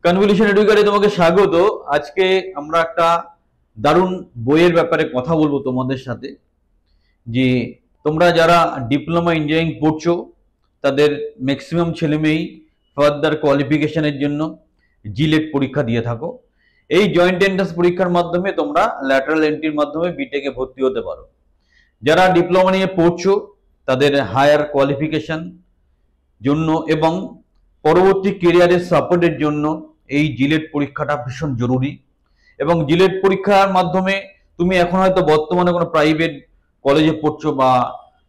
Convolution এডুকেটে তোমাকে স্বাগত। আজকে আমরা একটা দারুণ বইয়ের ব্যাপারে কথা বলবো তোমাদের সাথে। যে তোমরা যারা ডিপ্লোমা ইঞ্জিনিয়ারিং পড়ছো তাদের ম্যাক্সিমাম ছেলেমেয়েই ফার্দার কোয়ালিফিকেশনের জন্য জিলেট পরীক্ষা দিয়ে থাকো। এই জয়েন্ট এন্ট্রান্স পরীক্ষার মাধ্যমে তোমরা ল্যাটারাল এন্ট্রির মাধ্যমে বিটেকে ভর্তি হতে পারো। যারা ডিপ্লোমা নিয়ে পড়ছো তাদের হায়ার কোয়ালিফিকেশন জন্য এবং পরবর্তী কেরিয়ারের সাপোর্টের জন্য এই জিলেট পরীক্ষাটা ভীষণ জরুরি। এবং জিলেট পরীক্ষার মাধ্যমে তুমি এখন হয়তো বর্তমানে কোনো প্রাইভেট কলেজে পড়ছো বা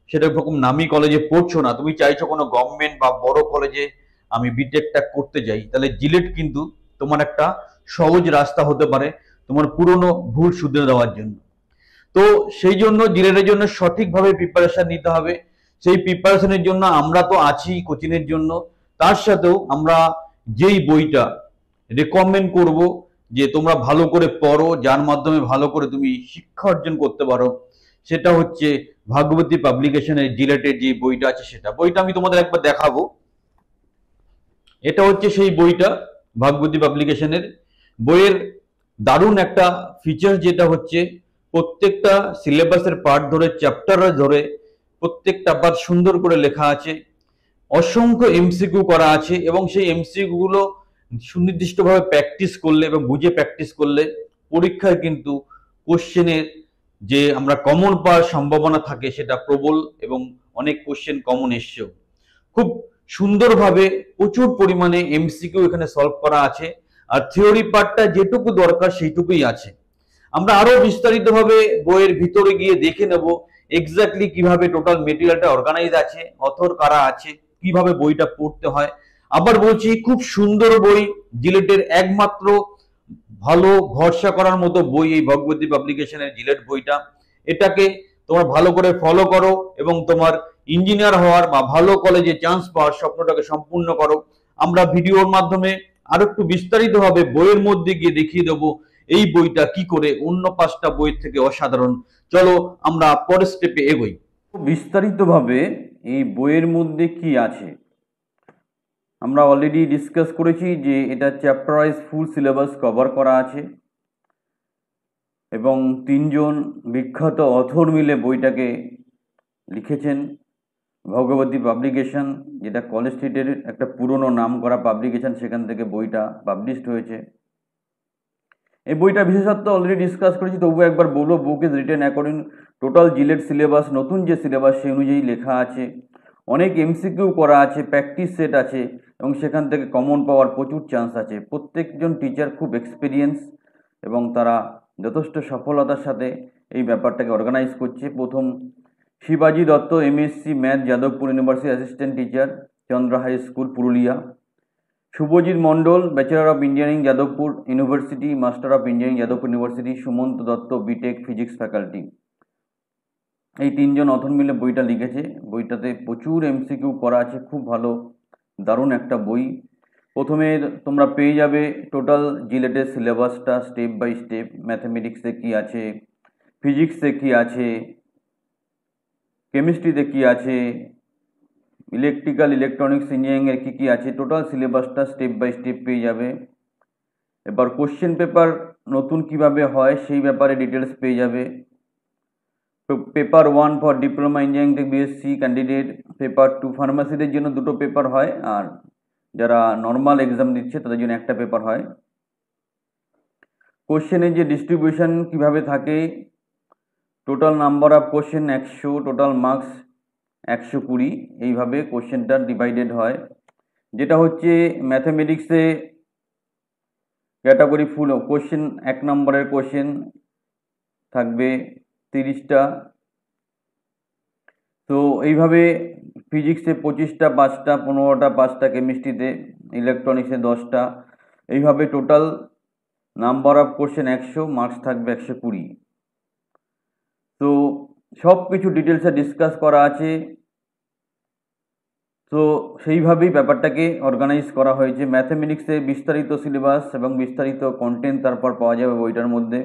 সেটা রকম নামি কলেজে পড়ছো না, তুমি চাইছো কোনো গভর্নমেন্ট বা বড় কলেজে আমি বিটেকটা করতে যাই, তাহলে জিলেট কিন্তু তোমার একটা সহজ রাস্তা হতে পারে তোমার পুরনো ভুল শুধরে দেওয়ার জন্য। তো সেই জন্য জিলেটের জন্য সঠিকভাবে প্রিপারেশন নিতে হবে। সেই প্রিপারেশনের জন্য আমরা তো আছি কোচিংয়ের জন্য, তার সাথেও আমরা যেই বইটা রেকমেন্ড করব যে তোমরা ভালো করে পড়ো, যার মাধ্যমে ভালো করে তুমি শিক্ষা অর্জন করতে পারো, সেটা হচ্ছে ভাগবতী পাবলিকেশনের জিলেটের যে বইটা আছে সেটা। বইটা আমি তোমাদের একবার দেখাবো। এটা হচ্ছে সেই বইটা, ভাগবতী পাবলিকেশনের বইয়ের দারুণ একটা ফিচার যেটা হচ্ছে প্রত্যেকটা সিলেবাসের পার্ট ধরে, চ্যাপ্টার ধরে প্রত্যেকটা পার্ট সুন্দর করে লেখা আছে, অসংখ্য এমসিকিউ করা আছে এবং সেই এমসিকিউ গুলো সুনির্দিষ্টভাবে প্র্যাকটিস করলে এবং বুঝে প্র্যাকটিস করলে পরীক্ষায় কিন্তু কোশ্চেনের যে আমরা কমন পাওয়ার সম্ভাবনা থাকে সেটা প্রবল, এবং অনেক কোশ্চেন কমন এসছেও। খুব সুন্দরভাবে প্রচুর পরিমাণে এমসিকিউ এখানে সলভ করা আছে, আর থিওরি পার্টটা যেটুকু দরকার সেইটুকুই আছে। আমরা আরো বিস্তারিতভাবে বইয়ের ভিতরে গিয়ে দেখে নেব এক্স্যাক্টলি কিভাবে টোটাল মেটেরিয়ালটা অর্গানাইজ আছে, অথর কারা আছে, কিভাবে বইটা পড়তে হয়। আবার বলছি, খুব সুন্দর বই, জিলেটের একমাত্র ভালো ভরসা করার মতো বই এই ভগবতী পাবলিকেশনের জিলেট বইটা। এটাকে তোমার ভালো করে ফলো করো এবং তোমার ইঞ্জিনিয়ার হওয়ার বা ভালো কলেজে চান্স পাওয়ার স্বপ্নটাকে সম্পূর্ণ করো। আমরা ভিডিওর মাধ্যমে আরো একটু বিস্তারিতভাবে বইয়ের মধ্যে গিয়ে দেখিয়ে দেবো এই বইটা কি করে অন্য 5টা বইয়ের থেকে অসাধারণ। চলো আমরা পরের স্টেপে এগোই। বিস্তারিতভাবে এই বইয়ের মধ্যে কি আছে আমরা অলরেডি ডিসকাস করেছি যে এটা chapter wise full syllabus cover করা আছে এবং 3জন বিখ্যাত অথর মিলে বইটাকে লিখেছেন। ভগবতী পাবলিকেশন, যেটা কলেজ স্ট্রিটের একটা পুরনো নাম করা পাবলিকেশন, সেখান থেকে বইটা পাবলিশড হয়েছে। এই বইটা বিশেষত্ব অলরেডি ডিসকাস করেছি, তবু একবার বলবো, book is written according total JELET syllabus, নতুন যে সিলেবাস সেই অনুযায়ী লেখা আছে। অনেক এমসিকিউ করা আছে, প্র্যাকটিস সেট আছে এবং সেখান থেকে কমন পাওয়ার প্রচুর চান্স আছে। প্রত্যেকজন টিচার খুব এক্সপিরিয়েন্স এবং তারা যথেষ্ট সফলতার সাথে এই ব্যাপারটাকে অর্গানাইজ করছে। প্রথম শিবাজি Dutta, MSc math, Jadavpur University, assistant teacher, Chandra High School, Purulia. Shubhajit Mondal, bachelor of engineering, Jadavpur University, master of engineering, Jadavpur University. Sumanta Dutta, BTech physics faculty. এই 3জন অথর মিলে বইটা লিখেছে। বইটাতে প্রচুর এমসিকিউ করা আছে, খুব ভালো দারুণ একটা বই। প্রথমে তোমরা পেয়ে যাবে টোটাল জিলেটের সিলেবাসটা স্টেপ বাই স্টেপ, ম্যাথামেটিক্সে কি আছে, ফিজিক্সে কি আছে, কেমিস্ট্রিতে কি আছে, ইলেকট্রিক্যাল ইলেকট্রনিক্স ইঞ্জিনিয়ারিংয়ের কী কী আছে, টোটাল সিলেবাসটা স্টেপ বাই স্টেপ পেয়ে যাবে। এবার কোশ্চেন পেপার নতুন কিভাবে হয় সেই ব্যাপারে ডিটেলস পেয়ে যাবে। পেপার 1 ফর ডিপ্লোমা ইঞ্জিনিয়ারিং থেকে বিএসসি ক্যান্ডিডেট, পেপার 2 ফার্মাসিদের জন্য 2টো পেপার হয়, আর যারা নর্মাল এক্সাম দিচ্ছে তাদের জন্য একটা পেপার হয়। কোশ্চেনের যে ডিস্ট্রিবিউশন কিভাবে থাকে, total number of question 100, total marks 120, এইভাবে কোশ্চেনটা ডিভাইডেড হয়। যেটা হচ্ছে ম্যাথামেটিক্সে ক্যাটাগরি ফুল কোশ্চেন, 1 নম্বরের কোশ্চেন থাকবে 30টা। তো এইভাবে ফিজিক্সে 25টা, 5টা, 15টা, 5টা, কেমিস্ট্রিতে, ইলেকট্রনিক্সে 10টা, এইভাবে total number of question 100, marks থাকবে 120। তো সব কিছু ডিটেলসে ডিসকাস করা আছে। তো সেইভাবেই ব্যাপারটাকে অর্গানাইজ করা হয়েছে। ম্যাথামেটিক্সে বিস্তারিত সিলেবাস এবং বিস্তারিত কন্টেন্ট তারপর পাওয়া যাবে বইটার মধ্যে।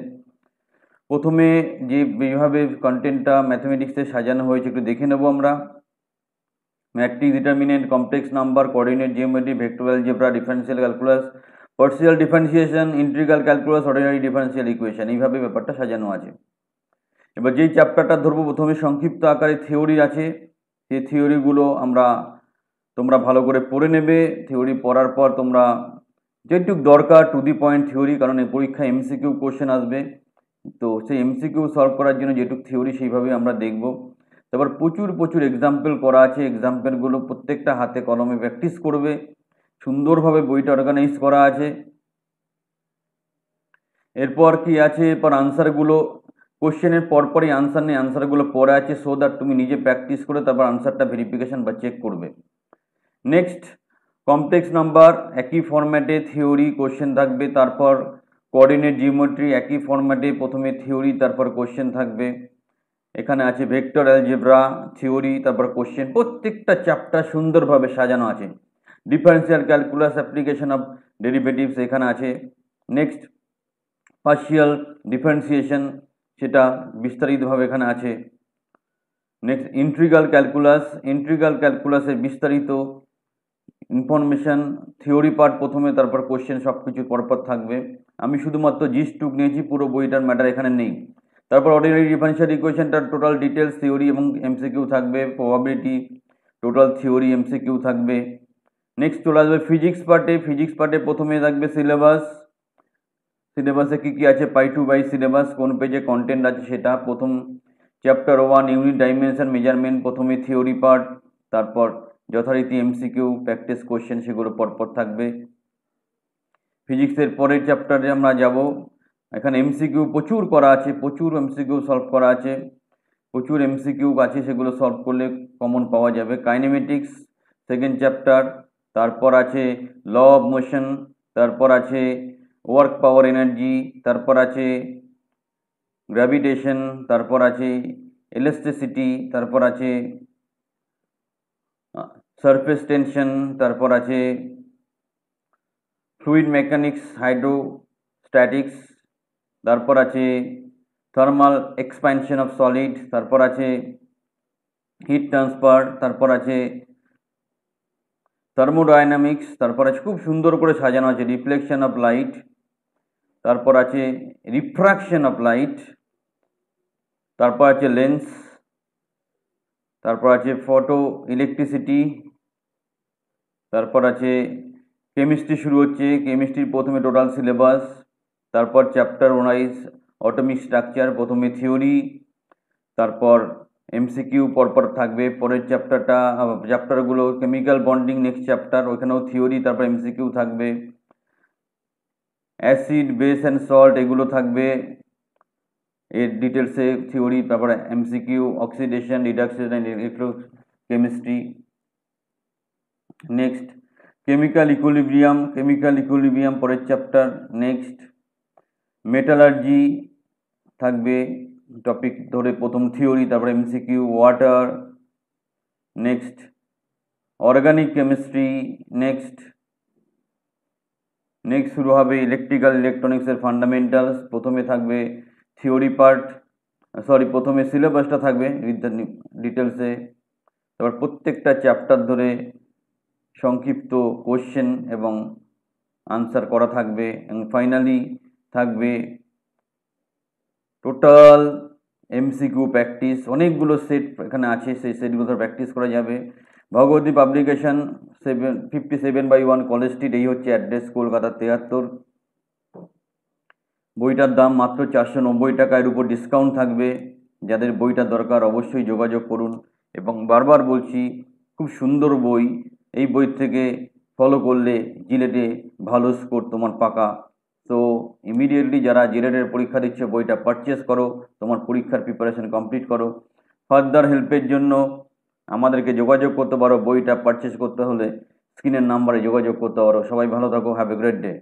প্রথমে যেভাবে কন্টেন্টটা ম্যাথামেটিক্সে সাজানো হয়েছে একটু দেখে নেব আমরা। Matrix, determinant, complex number, coordinate geometry, vector algebra, differential calculus, partial differentiation, integral calculus, ordinary differential equation, এইভাবে ব্যাপারটা সাজানো আছে। এবার যেই চ্যাপ্টারটা ধরবো প্রথমে সংক্ষিপ্ত আকারে থিওরি আছে, সেই থিওরিগুলো তোমরা ভালো করে পড়ে নেবে। থিওরি পড়ার পর তোমরা যেটুক দরকার টু দি পয়েন্ট থিওরি, কারণ এই পরীক্ষায় এমসিকিউ কোশ্চেন আসবে, তো সেই এমসিকিউ সলভ করার জন্য যেটুক থিওরি সেইভাবে আমরা দেখব। তারপর প্রচুর প্রচুর এক্সাম্পল করা আছে, এক্সাম্পলগুলো প্রত্যেকটা হাতে কলমে প্র্যাকটিস করবে। সুন্দরভাবে বইটা অর্গানাইজ করা আছে। এরপর কি আছে, এরপর আনসারগুলো, কোশ্চেনের পরপরই আনসার নেই, আনসারগুলো পড়ে আছে, সো দ্যাট তুমি নিজে প্র্যাকটিস করে তারপর আনসারটা ভেরিফিকেশন বা চেক করবে। নেক্সট, কমপ্লেক্স নাম্বার, একই ফরম্যাটে থিওরি কোশ্চেন থাকবে। তারপর কোঅর্ডিনেট জিওমেট্রি, একই ফরম্যাটে প্রথমে থিওরি তারপর কোশ্চেন থাকবে। এখানে আছে ভেক্টর অ্যালজেব্রা, থিওরি তারপর কোশ্চেন, প্রত্যেকটা চ্যাপ্টার সুন্দরভাবে সাজানো আছে। Differential calculus, application of derivatives এখানে আছে। নেক্সট, পার্শিয়াল ডিফারেন্সিয়েশন, সেটা বিস্তারিতভাবে এখানে আছে। নেক্সট, ইন্টিগ্রাল ক্যালকুলাস, ইন্টিগ্রাল ক্যালকুলাসের বিস্তারিত ইনফরমেশন, থিওরি পার্ট প্রথমে তারপর কোশ্চেন, সব কিছু পরপর থাকবে। আমি শুধুমাত্র জিস্টটুক নিয়েছি, পুরো বইটার ম্যাটার এখানে নেই। তারপর অর্ডিনারি ডিফারেন্সিয়াল ইকুয়েশনটার টোটাল ডিটেলস, থিওরি এবং এমসিকিউ থাকবে। প্রবাবিলিটি, টোটাল থিওরি, এমসিকিউ থাকবে। নেক্সট চলে আসবে ফিজিক্স পার্টে। ফিজিক্স পার্টে প্রথমে থাকবে সিলেবাস, সিলেবাসে কী কী আছে, পাই টু বাই সিলেবাস, কোন পেজে কন্টেন্ট আছে সেটা। প্রথম চ্যাপ্টার 1 ইউনিট ডাইমেনশন মেজারমেন্ট, প্রথমে থিওরি পার্ট, তারপর যথারীতি এমসিকিউ প্র্যাকটিস কোশ্চেন, সেগুলো পরপর থাকবে। ফিজিক্সের পরের চ্যাপ্টারে আমরা যাব, এখানে এমসিকিউ প্রচুর করা আছে, প্রচুর এমসিকিউ সলভ করা আছে, প্রচুর এমসিকিউ আছে, সেগুলো সলভ করলে কমন পাওয়া যাবে। কাইনেমেটিক্স সেকেন্ড চ্যাপ্টার, তারপর আছে ল অফ মোশন, তারপর আছে ওয়ার্ক পাওয়ার এনার্জি, তারপর আছে গ্র্যাভিটেশন, তারপর আছে ইলেকট্রিসিটি, তারপর আছে সারফেস টেনশন, তারপর আছে ফ্লুইড মেকানিক্স, হাইড্রোস্ট্যাটিক্স, তারপর আছে থার্মাল এক্সপ্যানশন অফ সলিড, তারপর আছে হিট ট্রান্সফার, তারপর আছে থার্মোডাইনামিক্স, তারপর আছে খুব সুন্দর করে সাজানো আছে রিফ্লেকশন অফ লাইট, তারপর আছে রিফ্র্যাকশন অফ লাইট, তারপর আছে লেন্স, তারপর আছে ফটো ইলেকট্রিসিটি, তারপর আছে কেমিস্ট্রি শুরু হচ্ছে। কেমিস্ট্রির প্রথমে টোটাল সিলেবাস, তারপর চ্যাপ্টার ওয়াইজ অটোমিক স্ট্রাকচার, প্রথমে থিওরি, তারপর এমসিকিউ পরপর থাকবে। পরের চ্যাপ্টারগুলো কেমিক্যাল বন্ডিং, নেক্সট চ্যাপ্টার, ওইখানেও থিওরি তারপর এমসিকিউ থাকবে। অ্যাসিড, বেস অ্যান্ড সল্ট, এগুলো থাকবে এর ডিটেলসে থিওরি, তারপরে MCQ, oxidation, reduction and electrochemistry. Next, chemical equilibrium পরের চ্যাপ্টার। নেক্সট, মেটালার্জি থাকবে টপিক ধরে, প্রথম থিওরি তারপরে MCQ. Water, next organic chemistry, next শুরু হবে ইলেকট্রিক্যাল ইলেকট্রনিক্সের ফান্ডামেন্টালস। প্রথমে থাকবে থিওরি পার্ট, প্রথমে সিলেবাসটা থাকবে ডিটেলসে, তারপর প্রত্যেকটা চ্যাপ্টার ধরে সংক্ষিপ্ত কোশ্চেন এবং আনসার করা থাকবে, এবং ফাইনালি থাকবে টোটাল এমসিকিউ প্র্যাকটিস। অনেকগুলো সেট এখানে আছে, সেই সেটগুলো প্র্যাকটিস করা যাবে। ভগবতী পাবলিকেশন 57/1 কলেজ স্ট্রিট, এই হচ্ছে অ্যাড্রেস, কলকাতা 73। বইটার দাম মাত্র 490 টাকা, এর উপর ডিসকাউন্ট থাকবে। যাদের বইটা দরকার অবশ্যই যোগাযোগ করুন। এবং বারবার বলছি, খুব সুন্দর বই, এই বই থেকে ফলো করলে জিলেটে ভালো স্কোর তোমার পাকা। তো ইমিডিয়েটলি যারা জিলেটের পরীক্ষা দিচ্ছে বইটা পারচেস করো, তোমার পরীক্ষার প্রিপারেশন কমপ্লিট করো। ফার্দার হেল্পের জন্য আমাদেরকে যোগাযোগ করতে পারো, বইটা পারচেস করতে হলে স্ক্রিনের নাম্বারে যোগাযোগ করতে পারো। সবাই ভালো থাকো, হ্যাভ এ গ্রেট ডে।